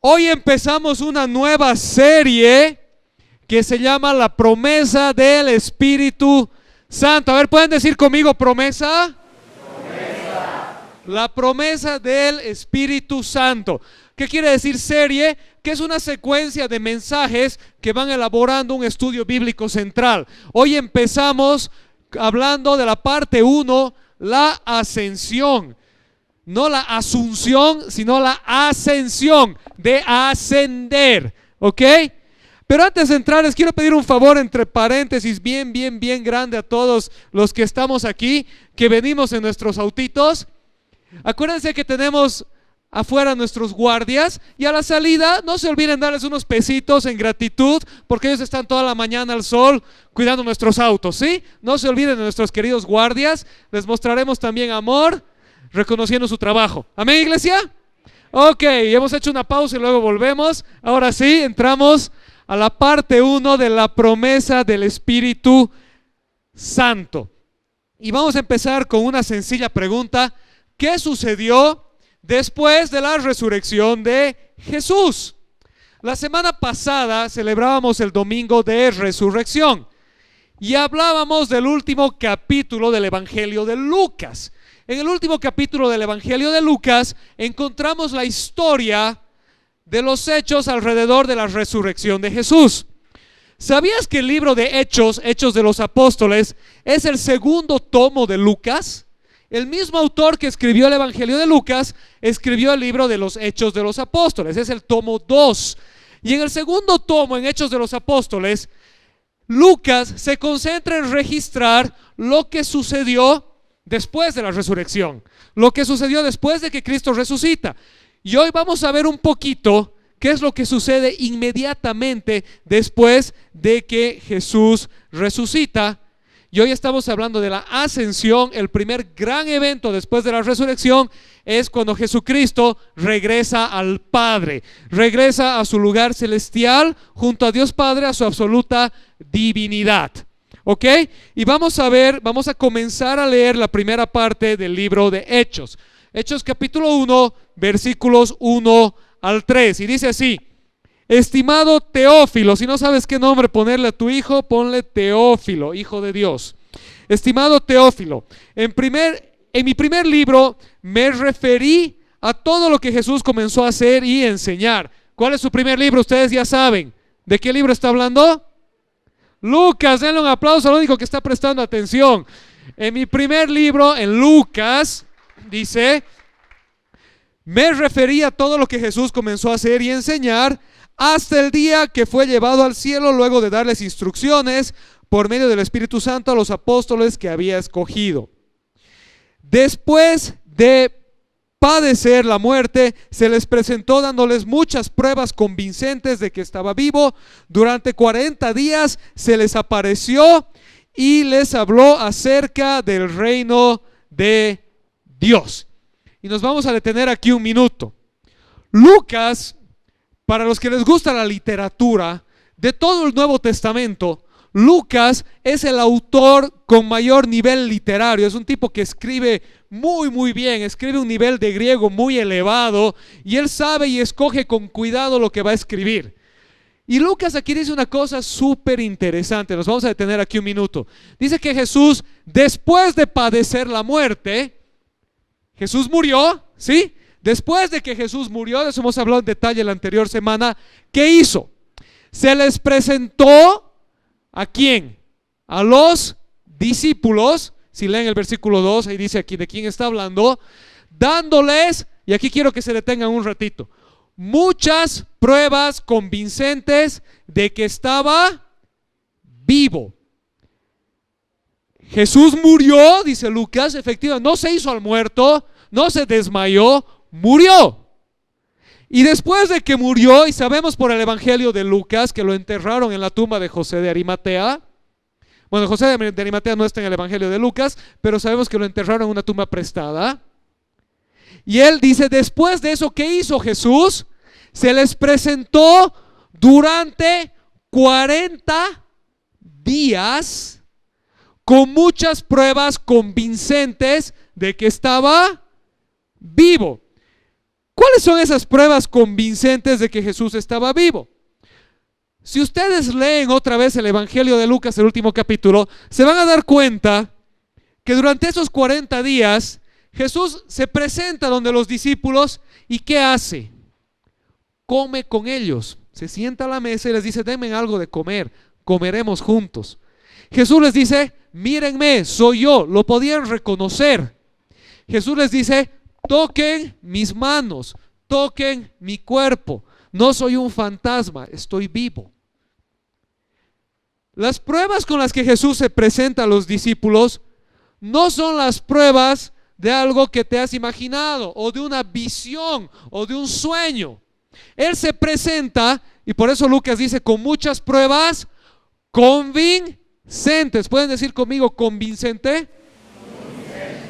Hoy empezamos una nueva serie que se llama La promesa del Espíritu Santo. A ver, ¿pueden decir conmigo promesa? La promesa del Espíritu Santo. ¿Qué quiere decir serie? Que es una secuencia de mensajes que van elaborando un estudio bíblico central. Hoy empezamos hablando de la parte 1, la ascensión. No la asunción, sino la ascensión, de ascender, ¿ok? Pero antes de entrar, les quiero pedir un favor entre paréntesis bien grande a todos los que estamos aquí, que venimos en nuestros autitos. Acuérdense que tenemos afuera nuestros guardias y a la salida no se olviden darles unos pesitos en gratitud, porque ellos están toda la mañana al sol cuidando nuestros autos, ¿sí? No se olviden de nuestros queridos guardias, les mostraremos también amor, reconociendo su trabajo. ¿Amén, iglesia? Ok, hemos hecho una pausa y luego volvemos. Ahora sí, entramos a la parte 1 de la promesa del Espíritu Santo. Y vamos a empezar con una sencilla pregunta. ¿Qué sucedió después de la resurrección de Jesús? La semana pasada celebrábamos el domingo de resurrección y hablábamos del último capítulo del Evangelio de Lucas. En el último capítulo del Evangelio de Lucas encontramos la historia de los hechos alrededor de la resurrección de Jesús. ¿Sabías que el libro de Hechos de los Apóstoles, es el segundo tomo de Lucas? El mismo autor que escribió el Evangelio de Lucas escribió el libro de los Hechos de los Apóstoles, es el tomo 2. Y en el segundo tomo, en Hechos de los Apóstoles, Lucas se concentra en registrar lo que sucedió después de la resurrección, lo que sucedió después de que Cristo resucita. Y hoy vamos a ver un poquito qué es lo que sucede inmediatamente después de que Jesús resucita. Y hoy estamos hablando de la ascensión. El primer gran evento después de la resurrección es cuando Jesucristo regresa al Padre, regresa a su lugar celestial junto a Dios Padre, a su absoluta divinidad. ¿Ok? Y vamos a comenzar a leer la primera parte del libro de Hechos. Hechos capítulo 1, versículos 1 al 3. Y dice así: estimado Teófilo, si no sabes qué nombre ponerle a tu hijo, ponle Teófilo, hijo de Dios. Estimado Teófilo, en mi primer libro me referí a todo lo que Jesús comenzó a hacer y enseñar. ¿Cuál es su primer libro? Ustedes ya saben. ¿De qué libro está hablando? Lucas. Denle un aplauso al único que está prestando atención. En mi primer libro, en Lucas, dice: me referí a todo lo que Jesús comenzó a hacer y enseñar hasta el día que fue llevado al cielo, luego de darles instrucciones por medio del Espíritu Santo a los apóstoles que había escogido. Después de padecer la muerte, se les presentó dándoles muchas pruebas convincentes de que estaba vivo. Durante 40 días se les apareció y les habló acerca del reino de Dios. Y nos vamos a detener aquí un minuto. Lucas, para los que les gusta la literatura de todo el Nuevo Testamento, Lucas es el autor con mayor nivel literario. Es un tipo que escribe muy bien, escribe un nivel de griego muy elevado y él sabe y escoge con cuidado lo que va a escribir. Y Lucas aquí dice una cosa súper interesante. Nos vamos a detener aquí un minuto. Dice que Jesús, después de padecer la muerte, Jesús murió, ¿sí? Después de que Jesús murió, de eso hemos hablado en detalle la anterior semana, ¿qué hizo? Se les presentó, ¿a quién? A los discípulos. Si leen el versículo 2, ahí dice aquí de quién está hablando, dándoles, y aquí quiero que se detengan un ratito, muchas pruebas convincentes de que estaba vivo. Jesús murió, dice Lucas, efectivamente, no se hizo al muerto, no se desmayó, murió. Y después de que murió, y sabemos por el Evangelio de Lucas que lo enterraron en la tumba de José de Arimatea. Bueno, José de Arimatea no está en el Evangelio de Lucas, pero sabemos que lo enterraron en una tumba prestada. Y él dice, después de eso, ¿qué hizo Jesús? Se les presentó durante 40 días con muchas pruebas convincentes de que estaba vivo. ¿Cuáles son esas pruebas convincentes de que Jesús estaba vivo? Si ustedes leen otra vez el Evangelio de Lucas, el último capítulo, se van a dar cuenta que durante esos 40 días Jesús se presenta donde los discípulos y ¿qué hace? Come con ellos, se sienta a la mesa y les dice: denme algo de comer, comeremos juntos. Jesús les dice: mírenme, soy yo. Lo podían reconocer. Jesús les dice: toquen mis manos, toquen mi cuerpo. No soy un fantasma, estoy vivo. Las pruebas con las que Jesús se presenta a los discípulos no son las pruebas de algo que te has imaginado, o de una visión, o de un sueño. Él se presenta, y por eso Lucas dice, con muchas pruebas convincentes. ¿Pueden decir conmigo convincente?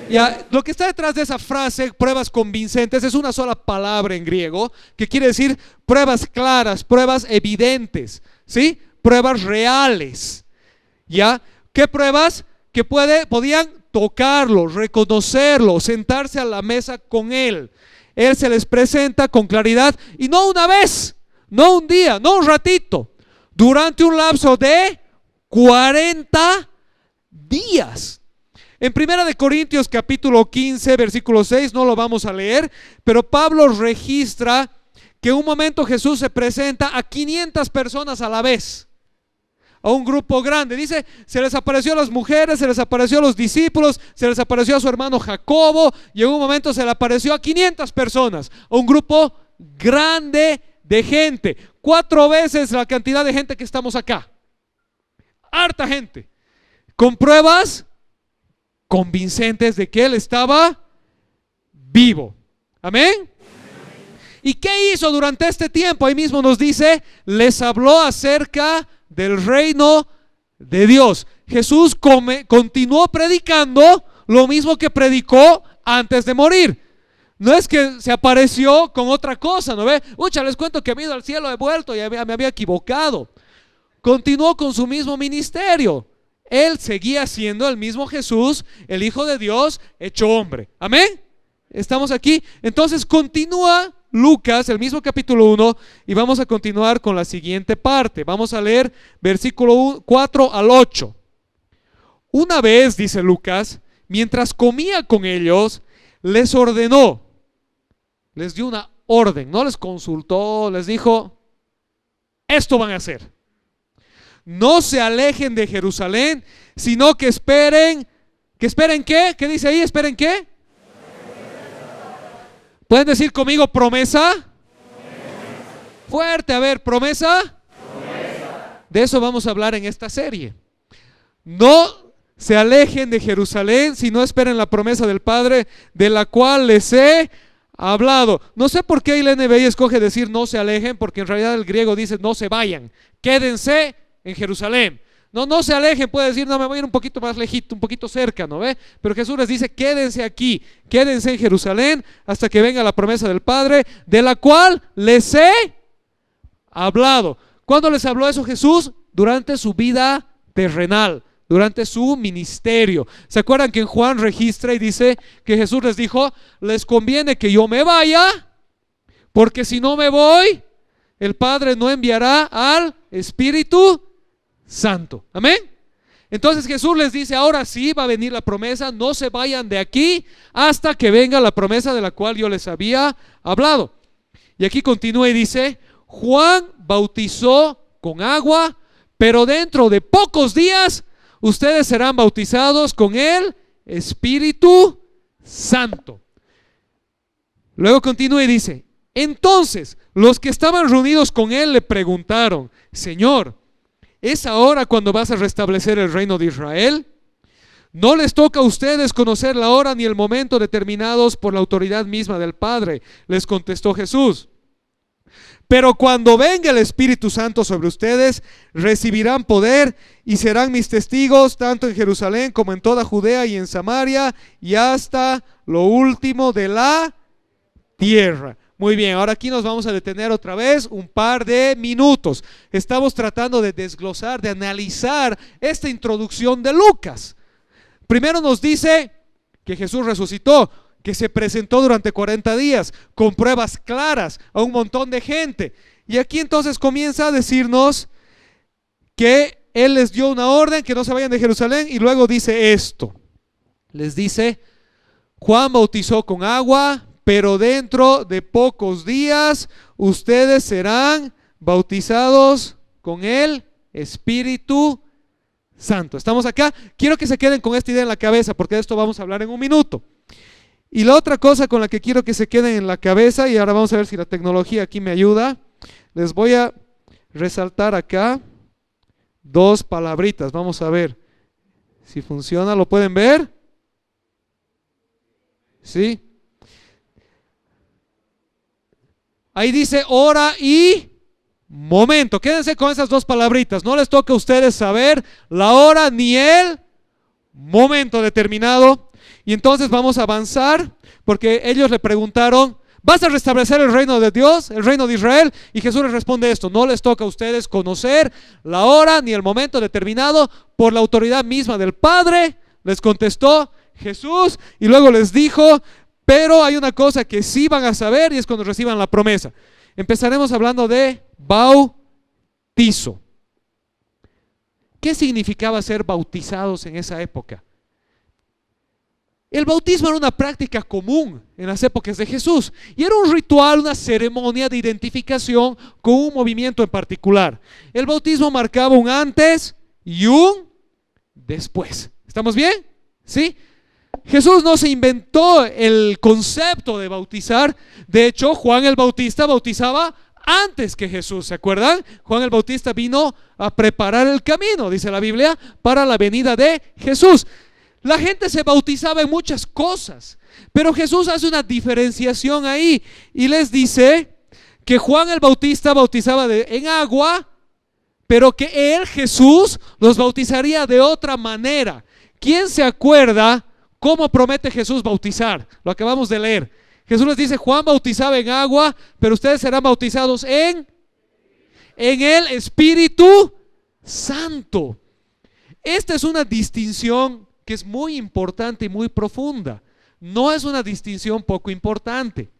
Ya, lo que está detrás de esa frase, pruebas convincentes, es una sola palabra en griego que quiere decir pruebas claras, pruebas evidentes, ¿sí? Pruebas reales. ¿Ya? ¿Qué pruebas? Que podían tocarlo, reconocerlo, sentarse a la mesa con él. Él se les presenta con claridad, y no una vez, no un día, no un ratito, durante un lapso de 40 días. En 1 Corintios capítulo 15 versículo 6, no lo vamos a leer, pero Pablo registra que en un momento Jesús se presenta a 500 personas a la vez, a un grupo grande. Dice, se les apareció a las mujeres, se les apareció a los discípulos, se les apareció a su hermano Jacobo, y en un momento se le apareció a 500 personas, a un grupo grande de gente, 4 veces la cantidad de gente que estamos acá. Harta gente, con pruebas convincentes de que él estaba vivo. Amén. ¿Y qué hizo durante este tiempo? Ahí mismo nos dice, les habló acerca del reino de Dios. Jesús continuó predicando lo mismo que predicó antes de morir. No es que se apareció con otra cosa, ¿no ve? Ucha, les cuento que me he ido al cielo, he vuelto y me había equivocado. Continuó con su mismo ministerio. Él seguía siendo el mismo Jesús, el Hijo de Dios, hecho hombre. Amén. ¿Estamos aquí? Entonces continúa Lucas, el mismo capítulo 1, y vamos a continuar con la siguiente parte. Vamos a leer versículo 4 al 8. Una vez, dice Lucas, mientras comía con ellos, les ordenó, les dio una orden, no les consultó, les dijo: esto van a hacer. No se alejen de Jerusalén, sino que esperen. ¿Que esperen qué? ¿Qué dice ahí? ¿Esperen qué? ¿Pueden decir conmigo promesa? Fuerte, a ver, ¿promesa? De eso vamos a hablar en esta serie. No se alejen de Jerusalén, sino esperen la promesa del Padre, de la cual les he hablado. No sé por qué la NBI escoge decir no se alejen, porque en realidad el griego dice no se vayan, quédense en Jerusalén. No se alejen, puede decir, no, me voy a ir un poquito más lejito, un poquito cerca, ¿no ve? Pero Jesús les dice, quédense aquí, quédense en Jerusalén hasta que venga la promesa del Padre, de la cual les he hablado. ¿Cuándo les habló eso Jesús? Durante su vida terrenal, durante su ministerio. ¿Se acuerdan que en Juan registra y dice que Jesús les dijo, les conviene que yo me vaya, porque si no me voy, el Padre no enviará al Espíritu Santo? Amén. Entonces Jesús les dice, ahora sí va a venir la promesa, no se vayan de aquí hasta que venga la promesa de la cual yo les había hablado. Y aquí continúa y dice, Juan bautizó con agua, pero dentro de pocos días ustedes serán bautizados con el Espíritu Santo. Luego continúa y dice, entonces los que estaban reunidos con él le preguntaron, Señor, ¿es ahora cuando vas a restablecer el reino de Israel? No les toca a ustedes conocer la hora ni el momento determinados por la autoridad misma del Padre, les contestó Jesús. Pero cuando venga el Espíritu Santo sobre ustedes, recibirán poder y serán mis testigos tanto en Jerusalén como en toda Judea y en Samaria y hasta lo último de la tierra. Muy bien, ahora aquí nos vamos a detener otra vez un par de minutos. Estamos tratando de desglosar, de analizar esta introducción de Lucas. Primero nos dice que Jesús resucitó. que se presentó durante 40 días con pruebas claras a un montón de gente. Y aquí entonces comienza a decirnos que Él les dio una orden, que no se vayan de Jerusalén, y luego dice esto. Les dice: Juan bautizó con agua, pero dentro de pocos días ustedes serán bautizados con el Espíritu Santo. ¿Estamos acá? Quiero que se queden con esta idea en la cabeza, porque de esto vamos a hablar en un minuto. Y la otra cosa con la que quiero que se queden en la cabeza, y ahora vamos a ver si la tecnología aquí me ayuda, les voy a resaltar acá dos palabritas. Vamos a ver si funciona. ¿Lo pueden ver? ¿Sí? Ahí dice hora y momento. Quédense con esas dos palabritas. No les toca a ustedes saber la hora ni el momento determinado. Y entonces vamos a avanzar, porque ellos le preguntaron: ¿vas a restablecer el reino de Dios, el reino de Israel? Y Jesús les responde esto: no les toca a ustedes conocer la hora ni el momento determinado por la autoridad misma del Padre, les contestó Jesús. Y luego les dijo: pero hay una cosa que sí van a saber, y es cuando reciban la promesa. Empezaremos hablando de bautizo. ¿Qué significaba ser bautizados en esa época? El bautismo era una práctica común en las épocas de Jesús, y era un ritual, una ceremonia de identificación con un movimiento en particular. El bautismo marcaba un antes y un después. ¿Estamos bien? ¿Sí? Jesús no se inventó el concepto de bautizar. De hecho, Juan el Bautista bautizaba antes que Jesús. ¿Se acuerdan? Juan el Bautista vino a preparar el camino, dice la Biblia, para la venida de Jesús. La gente se bautizaba en muchas cosas, pero Jesús hace una diferenciación ahí y les dice que Juan el Bautista bautizaba en agua, pero que él, Jesús, los bautizaría de otra manera. ¿Quién se acuerda cómo promete Jesús bautizar? Lo acabamos de leer. Jesús les dice: Juan bautizaba en agua, pero ustedes serán bautizados en el Espíritu Santo. Esta es una distinción que es muy importante y muy profunda. No es una distinción poco importante.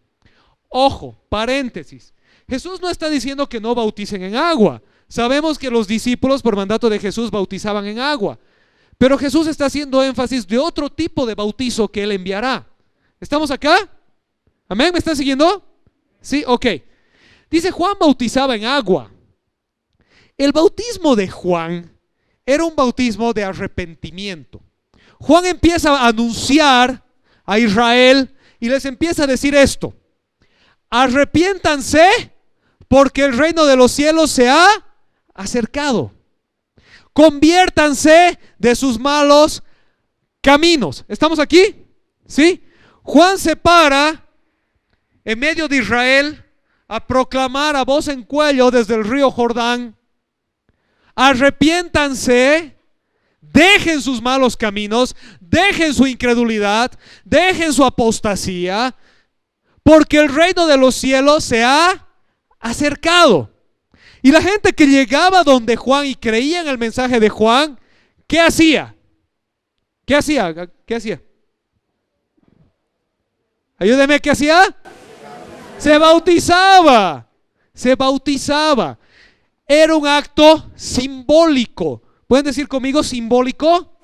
Ojo, paréntesis. Jesús no está diciendo que no bauticen en agua. Sabemos que los discípulos por mandato de Jesús bautizaban en agua, pero Jesús está haciendo énfasis de otro tipo de bautizo que Él enviará. ¿Estamos acá? ¿Amén? ¿Me están siguiendo? Sí, ok. Dice: Juan bautizaba en agua. El bautismo de Juan era un bautismo de arrepentimiento. Juan empieza a anunciar a Israel y les empieza a decir esto: arrepiéntanse, porque el reino de los cielos se ha acercado. Conviértanse de sus malos caminos. ¿Estamos aquí? ¿Sí? Juan se para en medio de Israel a proclamar a voz en cuello desde el río Jordán: arrepiéntanse, dejen sus malos caminos, dejen su incredulidad, dejen su apostasía, porque el reino de los cielos se ha acercado. Y la gente que llegaba donde Juan y creía en el mensaje de Juan, ¿qué hacía? ¿Qué hacía? ¿Qué hacía? Ayúdeme, ¿qué hacía? Se bautizaba. Se bautizaba. Era un acto simbólico. ¿Pueden decir conmigo simbólico?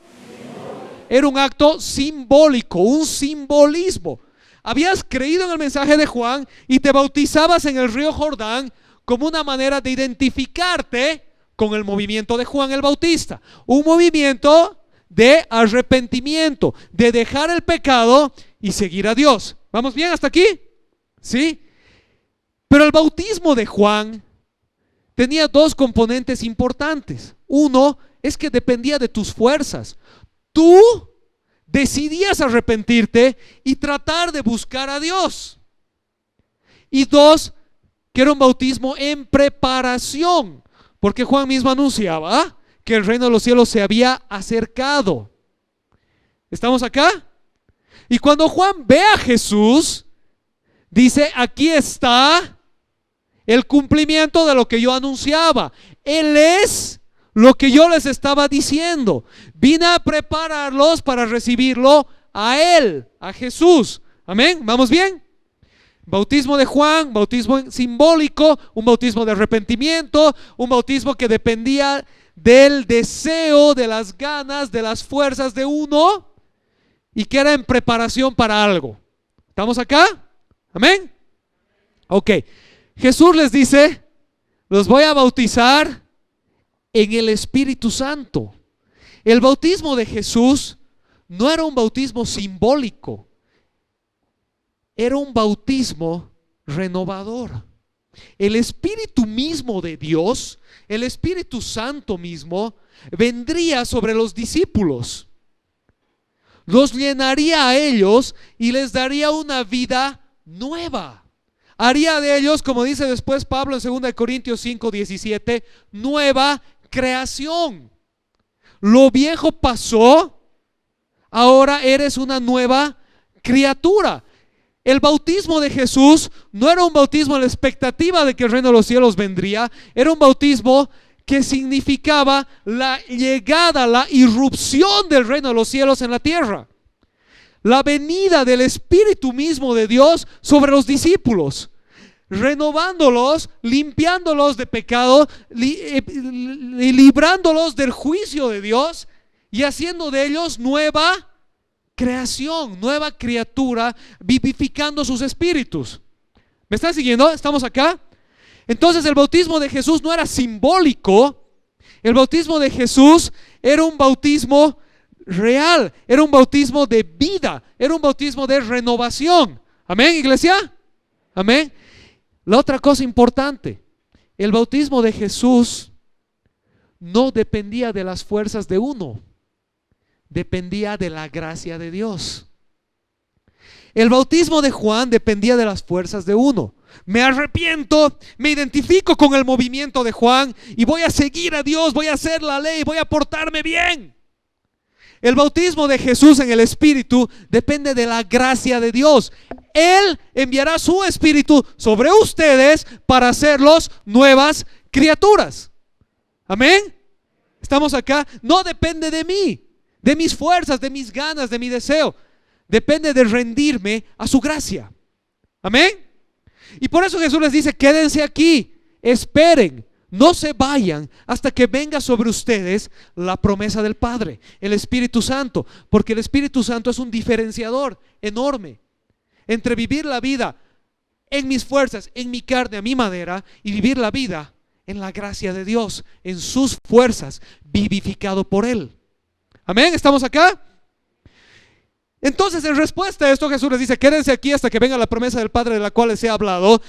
Era un acto simbólico, un simbolismo. Habías creído en el mensaje de Juan y te bautizabas en el río Jordán como una manera de identificarte con el movimiento de Juan el Bautista. Un movimiento de arrepentimiento, de dejar el pecado y seguir a Dios. ¿Vamos bien hasta aquí? ¿Sí? Pero el bautismo de Juan tenía dos componentes importantes. Uno es que dependía de tus fuerzas. Tú decidías arrepentirte y tratar de buscar a Dios. Y dos, que era un bautismo en preparación, porque Juan mismo anunciaba que el reino de los cielos se había acercado. ¿Estamos acá? Y cuando Juan ve a Jesús, dice: aquí está el cumplimiento de lo que yo anunciaba. Él es lo que yo les estaba diciendo. Vine a prepararlos para recibirlo a Él, a Jesús. Amén, ¿vamos bien? Bautismo de Juan, bautismo simbólico, un bautismo de arrepentimiento, un bautismo que dependía del deseo, de las ganas, de las fuerzas de uno y que era en preparación para algo. ¿Estamos acá? Amén. Ok, Jesús les dice, los voy a bautizar en el Espíritu Santo. El bautismo de Jesús no era un bautismo simbólico, era un bautismo renovador. El Espíritu mismo de Dios, el Espíritu Santo mismo, vendría sobre los discípulos, los llenaría a ellos y les daría una vida nueva. Haría de ellos, como dice después Pablo en 2 Corintios 5:17, nueva creación. Lo viejo pasó, ahora eres una nueva criatura. El bautismo de Jesús no era un bautismo en la expectativa de que el reino de los cielos vendría, era un bautismo que significaba la llegada, la irrupción del reino de los cielos en la tierra. La venida del Espíritu mismo de Dios sobre los discípulos, renovándolos, limpiándolos de pecado, librándolos del juicio de Dios y haciendo de ellos nueva creación, nueva criatura, vivificando sus espíritus. ¿Me están siguiendo? ¿Estamos acá? Entonces el bautismo de Jesús no era simbólico. El bautismo de Jesús era un bautismo real, era un bautismo de vida, era un bautismo de renovación. ¿Amén, iglesia? Amén. La otra cosa importante, el bautismo de Jesús no dependía de las fuerzas de uno, dependía de la gracia de Dios. El bautismo de Juan dependía de las fuerzas de uno. Me arrepiento, me identifico con el movimiento de Juan y voy a seguir a Dios, voy a hacer la ley, voy a portarme bien. El bautismo de Jesús en el Espíritu depende de la gracia de Dios. Él enviará su Espíritu sobre ustedes para hacerlos nuevas criaturas. Amén. ¿Estamos acá? No depende de mí, de mis fuerzas, de mis ganas, de mi deseo. Depende de rendirme a su gracia. Amén. Y por eso Jesús les dice, quédense aquí, esperen, no se vayan hasta que venga sobre ustedes la promesa del Padre, el Espíritu Santo, porque el Espíritu Santo es un diferenciador enorme entre vivir la vida en mis fuerzas, en mi carne, a mi manera, y vivir la vida en la gracia de Dios, en sus fuerzas, vivificado por Él. Amén, ¿estamos acá? Entonces, en respuesta a esto, Jesús les dice, quédense aquí hasta que venga la promesa del Padre de la cual les he hablado.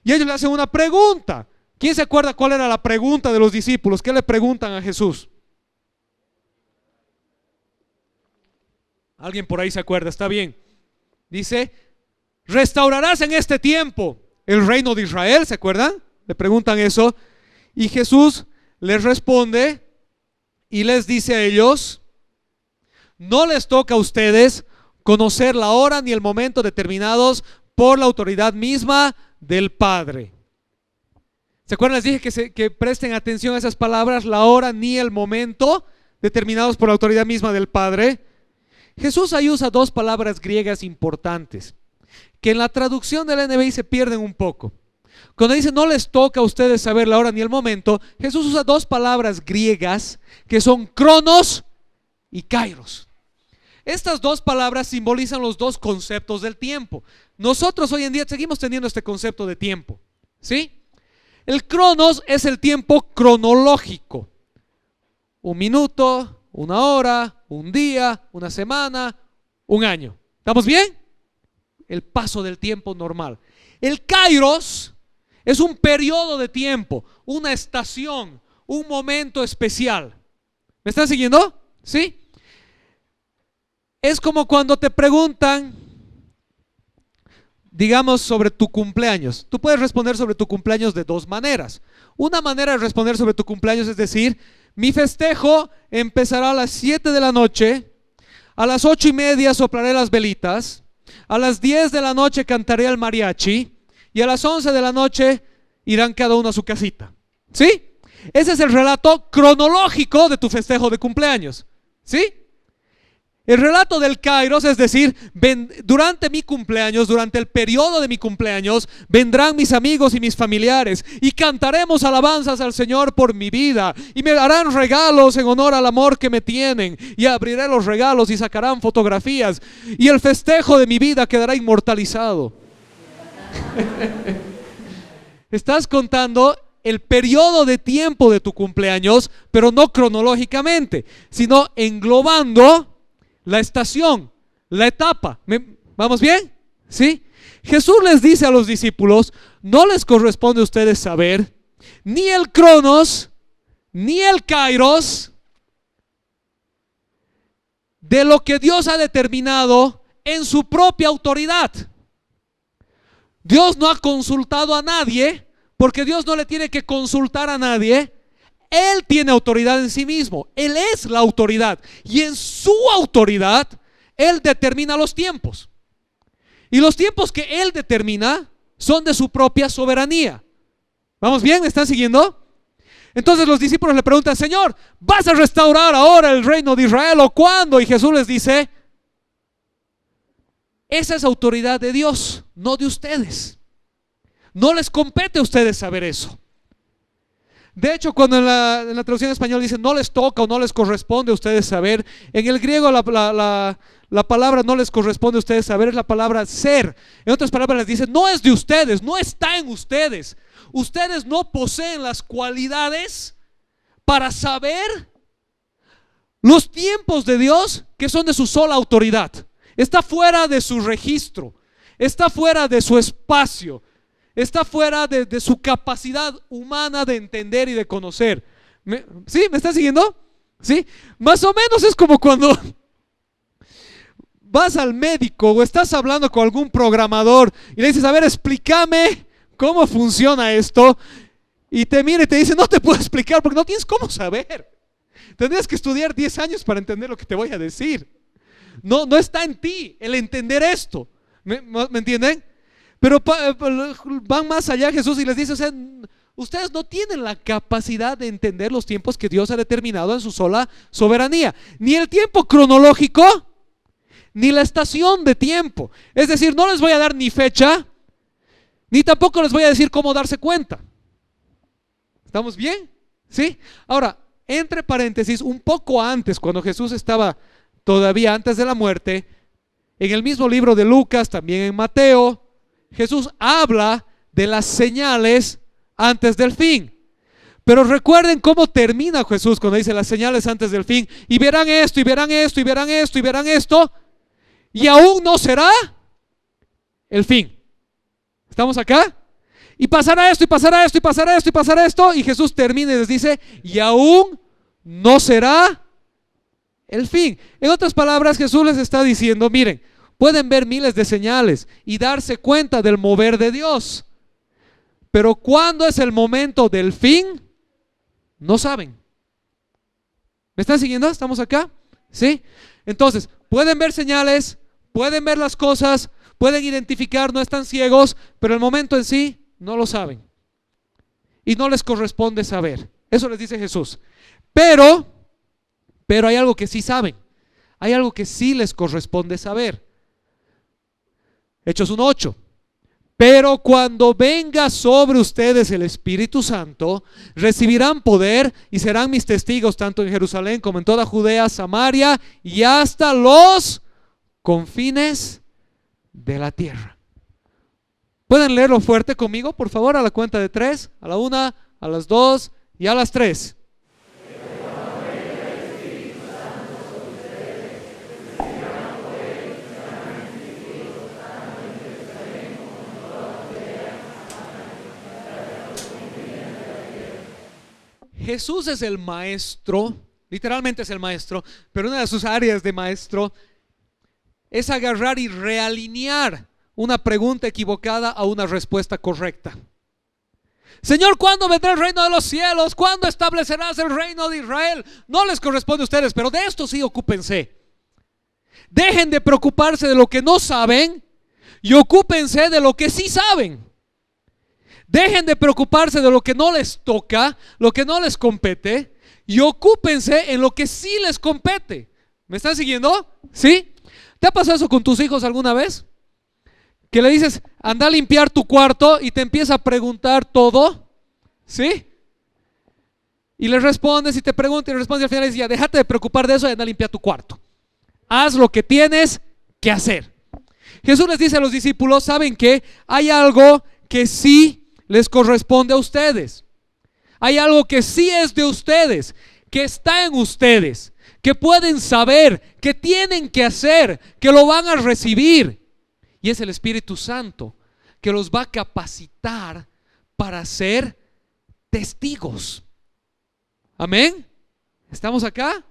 Y ellos le hacen una pregunta. ¿Quién se acuerda cuál era la pregunta de los discípulos? ¿Qué le preguntan a Jesús? ¿Alguien por ahí se acuerda? Está bien. Dice, ¿restaurarás en este tiempo el reino de Israel? ¿Se acuerdan? Le preguntan eso. Y Jesús les responde y les dice a ellos, no les toca a ustedes conocer la hora ni el momento determinados por la autoridad misma del Padre. ¿Se acuerdan? Les dije que presten atención a esas palabras, la hora ni el momento determinados por la autoridad misma del Padre. Jesús ahí usa dos palabras griegas importantes que en la traducción del NBI se pierden un poco. Cuando dice no les toca a ustedes saber la hora ni el momento, Jesús usa dos palabras griegas que son cronos y kairos. Estas dos palabras simbolizan los dos conceptos del tiempo. Nosotros hoy en día seguimos teniendo este concepto de tiempo, ¿sí? El cronos es el tiempo cronológico. Un minuto, una hora, un día, una semana, un año. ¿Estamos bien? El paso del tiempo normal. El kairos es un periodo de tiempo, una estación, un momento especial. ¿Me están siguiendo? ¿Sí? Es como cuando te preguntan, digamos, sobre tu cumpleaños. Tú puedes responder sobre tu cumpleaños de dos maneras. Una manera de responder sobre tu cumpleaños es decir, mi festejo empezará a las 7 de la noche, a las 8:30 soplaré las velitas, a las 10 de la noche cantaré el mariachi y a las 11 de la noche irán cada uno a su casita. ¿Sí? Ese es el relato cronológico de tu festejo de cumpleaños. ¿Sí? El relato del Kairos, es decir, durante mi cumpleaños, durante el periodo de mi cumpleaños, vendrán mis amigos y mis familiares y cantaremos alabanzas al Señor por mi vida y me darán regalos en honor al amor que me tienen y abriré los regalos y sacarán fotografías y el festejo de mi vida quedará inmortalizado. Estás contando el periodo de tiempo de tu cumpleaños, pero no cronológicamente, sino englobando la estación, la etapa. ¿Vamos bien? ¿Sí? Jesús les dice a los discípulos, no les corresponde a ustedes saber ni el cronos, ni el kairos de lo que Dios ha determinado en su propia autoridad. Dios no ha consultado a nadie, porque Dios no le tiene que consultar a nadie. Él tiene autoridad en sí mismo. Él es la autoridad. Y en su autoridad, Él determina los tiempos. Y los tiempos que Él determina son de su propia soberanía. ¿Vamos bien? ¿Me están siguiendo? Entonces los discípulos le preguntan, Señor, ¿vas a restaurar ahora el reino de Israel o cuándo? Y Jesús les dice, esa es autoridad de Dios, no de ustedes. No les compete a ustedes saber eso. De hecho, cuando en la traducción española dice no les toca o no les corresponde a ustedes saber, en el griego la palabra no les corresponde a ustedes saber es la palabra ser. En otras palabras les dice no es de ustedes, no está en ustedes. Ustedes no poseen las cualidades para saber los tiempos de Dios que son de su sola autoridad. Está fuera de su registro, está fuera de su espacio. Está fuera de su capacidad humana de entender y de conocer. ¿Sí? ¿Me están siguiendo? ¿Sí? Más o menos es como cuando vas al médico o estás hablando con algún programador y le dices, a ver, explícame cómo funciona esto. Y te mira y te dice, no te puedo explicar porque no tienes cómo saber. Tendrías que estudiar 10 años para entender lo que te voy a decir. No está en ti el entender esto. ¿Me entienden? Pero van más allá Jesús y les dice, o sea, ustedes no tienen la capacidad de entender los tiempos que Dios ha determinado en su sola soberanía. Ni el tiempo cronológico, ni la estación de tiempo. Es decir, no les voy a dar ni fecha, ni tampoco les voy a decir cómo darse cuenta. ¿Estamos bien? ¿Sí? Ahora, entre paréntesis, un poco antes, cuando Jesús estaba todavía antes de la muerte, en el mismo libro de Lucas, también en Mateo, Jesús habla de las señales antes del fin. Pero recuerden cómo termina Jesús cuando dice las señales antes del fin. Y verán esto, y verán esto, y verán esto, y verán esto. Y aún no será el fin. ¿Estamos acá? Y pasará esto, y pasará esto, y pasará esto, y pasará esto. Y Jesús termina y les dice, y aún no será el fin. En otras palabras, Jesús les está diciendo, miren, pueden ver miles de señales y darse cuenta del mover de Dios, pero ¿cuándo es el momento del fin? No saben. ¿Me están siguiendo? ¿Estamos acá? ¿Sí? Entonces, pueden ver señales, pueden ver las cosas, pueden identificar, no están ciegos, pero el momento en sí no lo saben y no les corresponde saber. Eso les dice Jesús. Pero hay algo que sí saben, hay algo que sí les corresponde saber. Hechos 1:8. Pero cuando venga sobre ustedes el Espíritu Santo, recibirán poder y serán mis testigos tanto en Jerusalén como en toda Judea, Samaria y hasta los confines de la tierra. ¿Pueden leerlo fuerte conmigo, por favor? A la cuenta de 3, a la 1, a las 2 y a las 3. Jesús es el maestro, literalmente es el maestro, pero una de sus áreas de maestro es agarrar y realinear una pregunta equivocada a una respuesta correcta. Señor, ¿cuándo vendrá el reino de los cielos? ¿Cuándo establecerás el reino de Israel? No les corresponde a ustedes, pero de esto sí ocúpense. Dejen de preocuparse de lo que no saben y ocúpense de lo que sí saben. Dejen de preocuparse de lo que no les toca, lo que no les compete, y ocúpense en lo que sí les compete. ¿Me están siguiendo? ¿Sí? ¿Te ha pasado eso con tus hijos alguna vez? Que le dices, anda a limpiar tu cuarto y te empieza a preguntar todo, ¿sí? Y le respondes y te pregunta y le respondes y al final dices, ya déjate de preocupar de eso y anda a limpiar tu cuarto. Haz lo que tienes que hacer. Jesús les dice a los discípulos, ¿saben qué? Hay algo que sí les corresponde a ustedes. Hay algo que sí es de ustedes, que está en ustedes, que pueden saber, que tienen que hacer, que lo van a recibir. Y es el Espíritu Santo que los va a capacitar para ser testigos. Amén. ¿Estamos acá?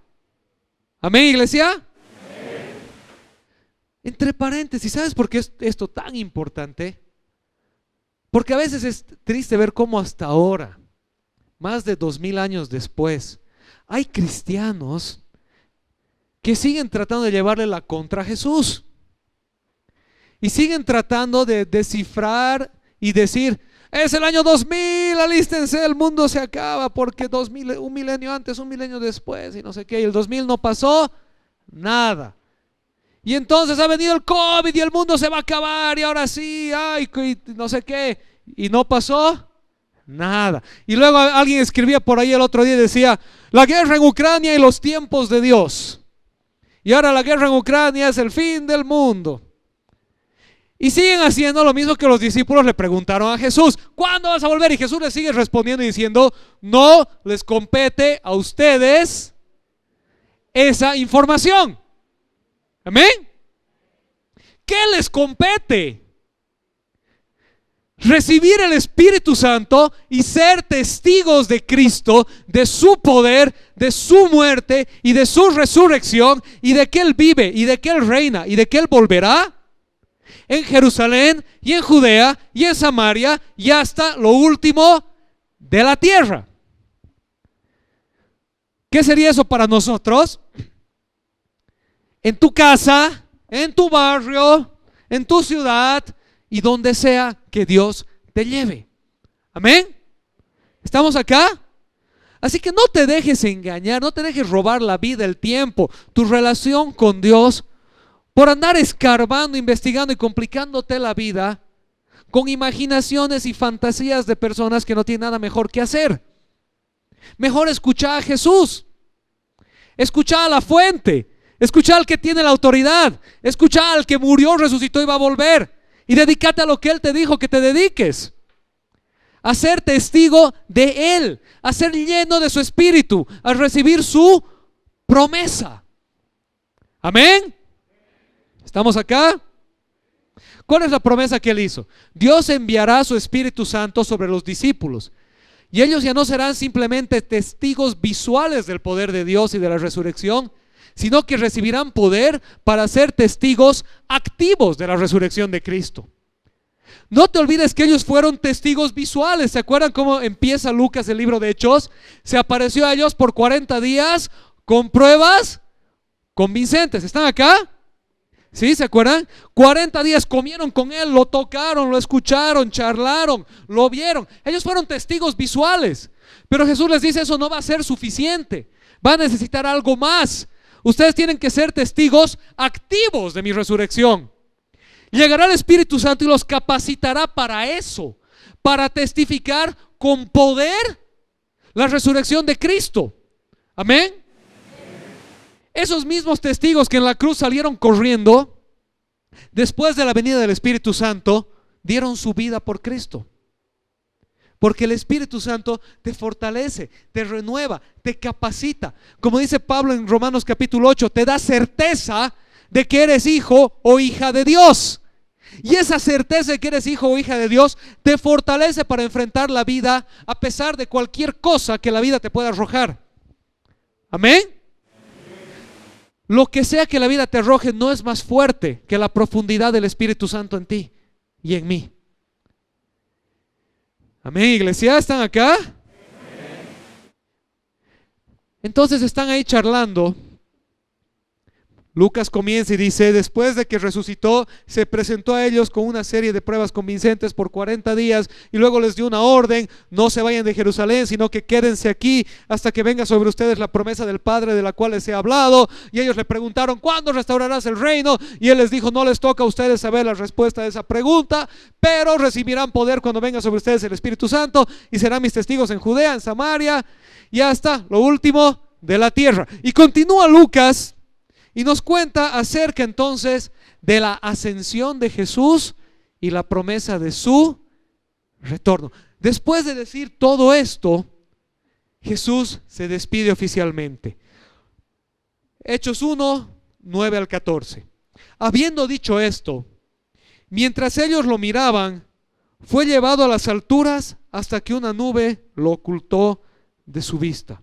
Amén, iglesia. Amén. Entre paréntesis, ¿sabes por qué es esto tan importante? Porque a veces es triste ver cómo hasta ahora, más de 2000 años después, hay cristianos que siguen tratando de llevarle la contra a Jesús. Y siguen tratando de descifrar y decir, es el año 2000, alístense, el mundo se acaba porque 2000, un milenio antes, un milenio después y no sé qué, y el 2000 no pasó nada. Y entonces ha venido el COVID y el mundo se va a acabar y ahora sí, ay, y no sé qué, y no pasó nada. Y luego alguien escribía por ahí el otro día y decía, la guerra en Ucrania y los tiempos de Dios. Y ahora la guerra en Ucrania es el fin del mundo. Y siguen haciendo lo mismo que los discípulos le preguntaron a Jesús, ¿cuándo vas a volver? Y Jesús les sigue respondiendo y diciendo, no les compete a ustedes esa información. ¿Amén? ¿Qué les compete? Recibir el Espíritu Santo y ser testigos de Cristo, de su poder, de su muerte y de su resurrección y de que Él vive y de que Él reina y de que Él volverá en Jerusalén y en Judea y en Samaria y hasta lo último de la tierra. ¿Qué sería eso para nosotros? En tu casa, en tu barrio, en tu ciudad y donde sea que Dios te lleve. Amén. ¿Estamos acá? Así que no te dejes engañar, no te dejes robar la vida, el tiempo, tu relación con Dios por andar escarbando, investigando y complicándote la vida con imaginaciones y fantasías de personas que no tienen nada mejor que hacer. Mejor escucha a Jesús, escucha a la fuente, escucha al que tiene la autoridad, escucha al que murió, resucitó y va a volver, y dedícate a lo que Él te dijo que te dediques, a ser testigo de Él, a ser lleno de su Espíritu, a recibir su promesa. Amén. ¿Estamos acá? ¿Cuál es la promesa que Él hizo? Dios enviará su Espíritu Santo sobre los discípulos y ellos ya no serán simplemente testigos visuales del poder de Dios y de la resurrección, sino que recibirán poder para ser testigos activos de la resurrección de Cristo. No te olvides que ellos fueron testigos visuales. ¿Se acuerdan cómo empieza Lucas el libro de Hechos? Se apareció a ellos por 40 días con pruebas convincentes. ¿Están acá? ¿Sí? ¿Se acuerdan? 40 días comieron con Él, lo tocaron, lo escucharon, charlaron, lo vieron. Ellos fueron testigos visuales. Pero Jesús les dice, eso no va a ser suficiente. Va a necesitar algo más. Ustedes tienen que ser testigos activos de mi resurrección. Llegará el Espíritu Santo y los capacitará para eso, para testificar con poder la resurrección de Cristo. Amén. Esos mismos testigos que en la cruz salieron corriendo, después de la venida del Espíritu Santo, dieron su vida por Cristo. Porque el Espíritu Santo te fortalece, te renueva, te capacita. Como dice Pablo en Romanos capítulo 8, te da certeza de que eres hijo o hija de Dios. Y esa certeza de que eres hijo o hija de Dios te fortalece para enfrentar la vida a pesar de cualquier cosa que la vida te pueda arrojar. Amén. Lo que sea que la vida te arroje no es más fuerte que la profundidad del Espíritu Santo en ti y en mí. Amén, iglesia, ¿están acá? Entonces están ahí charlando Lucas comienza y dice: después de que resucitó, se presentó a ellos con una serie de pruebas convincentes por 40 días y luego les dio una orden: no se vayan de Jerusalén, sino que quédense aquí hasta que venga sobre ustedes la promesa del Padre de la cual les he hablado. Y ellos le preguntaron: ¿cuándo restaurarás el reino? Y él les dijo: no les toca a ustedes saber la respuesta de esa pregunta, pero recibirán poder cuando venga sobre ustedes el Espíritu Santo y serán mis testigos en Judea, en Samaria y hasta lo último de la tierra. Y continúa Lucas y nos cuenta acerca entonces de la ascensión de Jesús y la promesa de su retorno. Después de decir todo esto, Jesús se despide oficialmente. Hechos 1, 9 al 14. Habiendo dicho esto, mientras ellos lo miraban, fue llevado a las alturas hasta que una nube lo ocultó de su vista.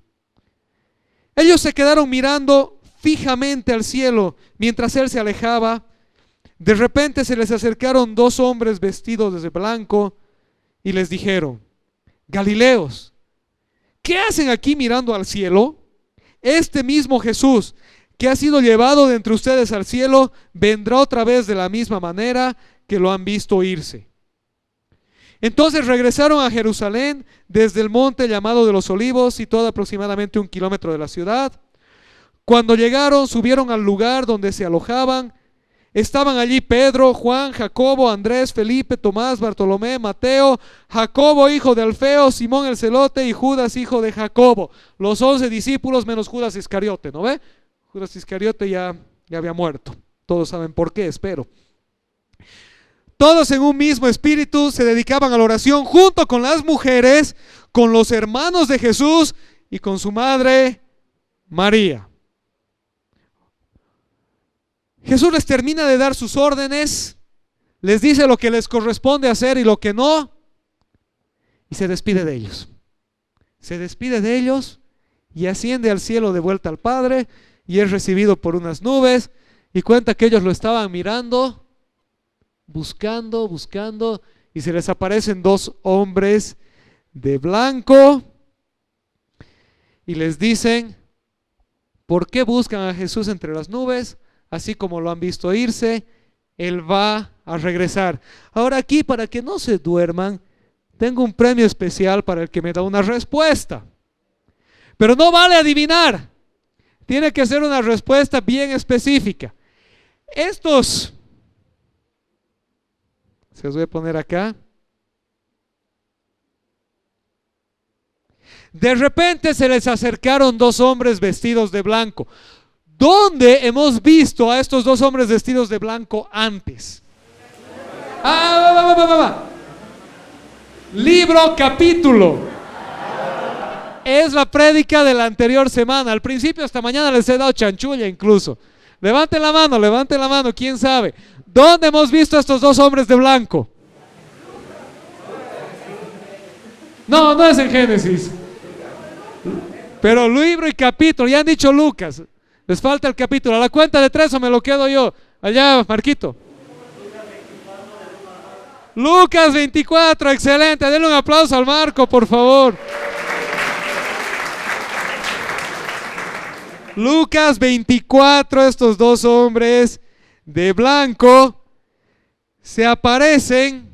Ellos se quedaron mirando fijamente al cielo mientras él se alejaba. De repente se les acercaron dos hombres vestidos de blanco y les dijeron: Galileos, ¿qué hacen aquí mirando al cielo? Este mismo Jesús que ha sido llevado de entre ustedes al cielo vendrá otra vez de la misma manera que lo han visto irse. Entonces regresaron a Jerusalén desde el monte llamado de los Olivos, situado aproximadamente 1 kilómetro de la ciudad. Cuando llegaron, subieron al lugar donde se alojaban. Estaban allí Pedro, Juan, Jacobo, Andrés, Felipe, Tomás, Bartolomé, Mateo, Jacobo hijo de Alfeo, Simón el celote y Judas hijo de Jacobo. Los 11 discípulos menos Judas Iscariote, ¿no ve? Judas Iscariote ya había muerto. Todos saben por qué, espero. Todos en un mismo espíritu se dedicaban a la oración junto con las mujeres, con los hermanos de Jesús y con su madre María. Jesús les termina de dar sus órdenes, les dice lo que les corresponde hacer y lo que no, y se despide de ellos. Se despide de ellos y asciende al cielo de vuelta al Padre y es recibido por unas nubes, y cuenta que ellos lo estaban mirando, buscando, y se les aparecen dos hombres de blanco y les dicen: ¿por qué buscan a Jesús entre las nubes? Así como lo han visto irse, Él va a regresar. Ahora aquí, para que no se duerman, tengo un premio especial para el que me da una respuesta. Pero no vale adivinar. Tiene que ser una respuesta bien específica. Estos, se los voy a poner acá. De repente se les acercaron dos hombres vestidos de blanco. ¿Dónde hemos visto a estos dos hombres vestidos de blanco antes? Libro, capítulo. Es la prédica de la anterior semana. Al principio, hasta mañana les he dado chanchulla incluso. Levanten la mano, ¿quién sabe? ¿Dónde hemos visto a estos dos hombres de blanco? No es en Génesis. Pero libro y capítulo, ya han dicho Lucas. Les falta el capítulo. A la cuenta de 3 o me lo quedo yo. Allá, Marquito. Lucas 24, excelente. Denle un aplauso al Marco, por favor. Lucas 24, estos dos hombres de blanco se aparecen.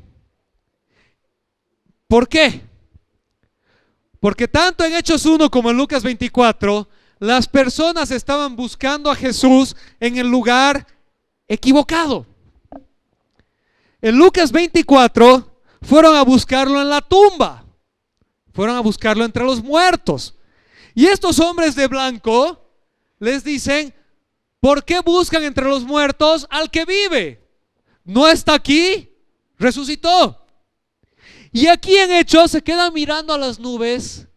¿Por qué? Porque tanto en Hechos 1 como en Lucas 24, las personas estaban buscando a Jesús en el lugar equivocado. En Lucas 24 fueron a buscarlo en la tumba, fueron a buscarlo entre los muertos. Y estos hombres de blanco les dicen: ¿por qué buscan entre los muertos al que vive? ¿No está aquí? Resucitó. Y aquí en Hechos se quedan mirando a las nubes,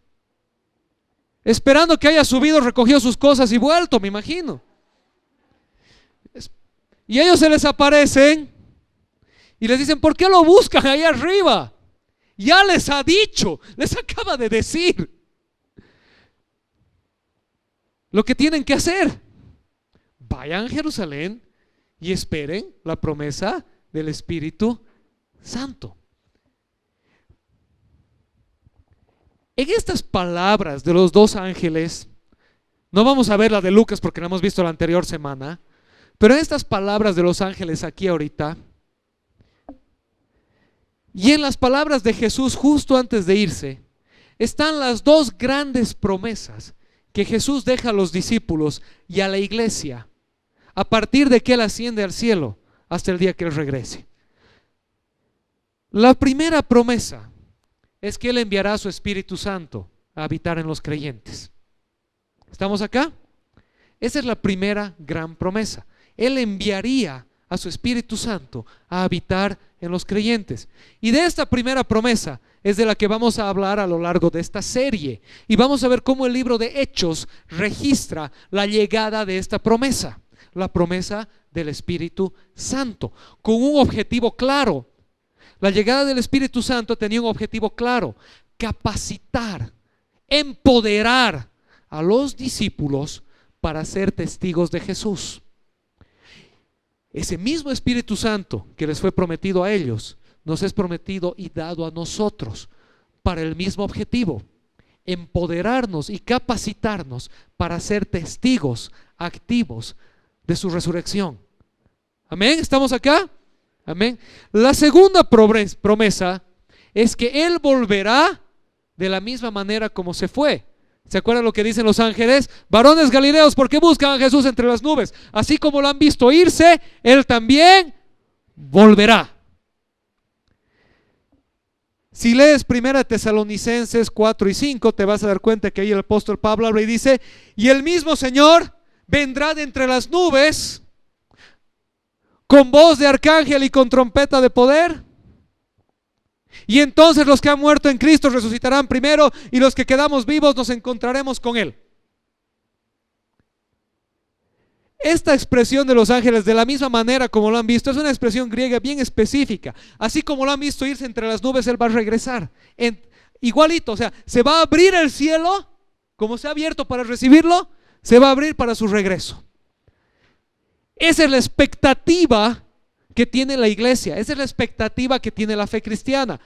esperando que haya subido, recogido sus cosas y vuelto, me imagino. Y ellos se les aparecen y les dicen: ¿por qué lo buscan ahí arriba? Ya les ha dicho, les acaba de decir lo que tienen que hacer. Vayan a Jerusalén y esperen la promesa del Espíritu Santo. En estas palabras de los dos ángeles, no vamos a ver la de Lucas porque la hemos visto la anterior semana, Pero estas palabras de los ángeles aquí ahorita, y en las palabras de Jesús justo antes de irse, están las dos grandes promesas que Jesús deja a los discípulos y a la iglesia a partir de que Él asciende al cielo hasta el día que Él regrese. La primera promesa es que Él enviará a su Espíritu Santo a habitar en los creyentes. ¿Estamos acá? Esa es la primera gran promesa. Él enviaría a su Espíritu Santo a habitar en los creyentes. Y de esta primera promesa es de la que vamos a hablar a lo largo de esta serie. Y vamos a ver cómo el libro de Hechos registra la llegada de esta promesa, la promesa del Espíritu Santo, con un objetivo claro. La llegada del Espíritu Santo tenía un objetivo claro: capacitar, empoderar a los discípulos para ser testigos de Jesús. Ese mismo Espíritu Santo que les fue prometido a ellos, nos es prometido y dado a nosotros para el mismo objetivo: empoderarnos y capacitarnos para ser testigos activos de su resurrección. Amén, ¿estamos acá? Amén. La segunda promesa es que Él volverá de la misma manera como se fue. ¿Se acuerdan lo que dicen los ángeles? Varones galileos, ¿por qué buscan a Jesús entre las nubes? Así como lo han visto irse, Él también volverá. Si lees 1 Tesalonicenses 4 y 5, te vas a dar cuenta que ahí el apóstol Pablo habla y dice: y el mismo Señor vendrá de entre las nubes con voz de arcángel y con trompeta de poder. Y entonces los que han muerto en Cristo resucitarán primero, y los que quedamos vivos nos encontraremos con Él. Esta expresión de los ángeles, de la misma manera como lo han visto, es una expresión griega bien específica. Así como lo han visto irse entre las nubes, Él va a regresar. Igualito, o sea, se va a abrir el cielo, como se ha abierto para recibirlo, se va a abrir para su regreso. Esa es la expectativa que tiene la iglesia, esa es la expectativa que tiene la fe cristiana.